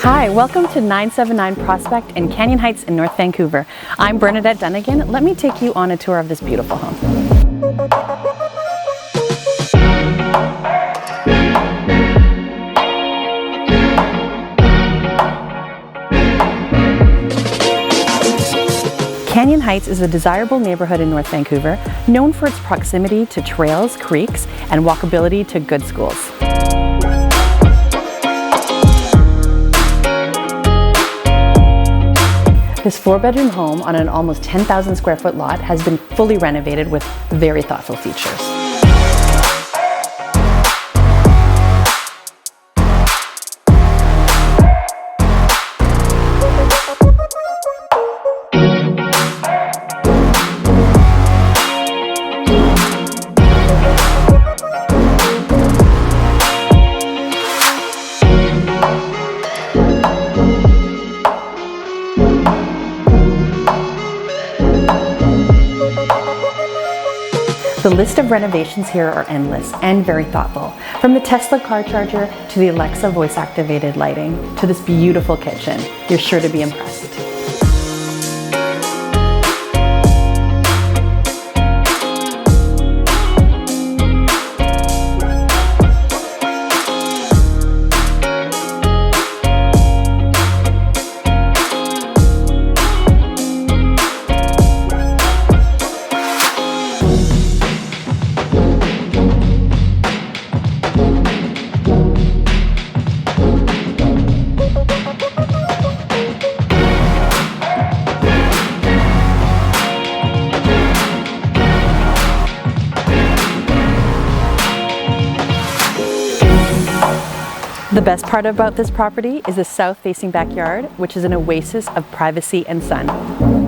Hi, welcome to 979 Prospect in Canyon Heights in North Vancouver. I'm Bernadette Dunnigan. Let me take you on a tour of this beautiful home. Canyon Heights is a desirable neighborhood in North Vancouver, known for its proximity to trails, creeks, and walkability to good schools. This 4-bedroom home on an almost 10,000 square foot lot has been fully renovated with very thoughtful features. The list of renovations here are endless and very thoughtful. From the Tesla car charger to the Alexa voice-activated lighting to this beautiful kitchen, you're sure to be impressed. The best part about this property is the south-facing backyard, which is an oasis of privacy and sun.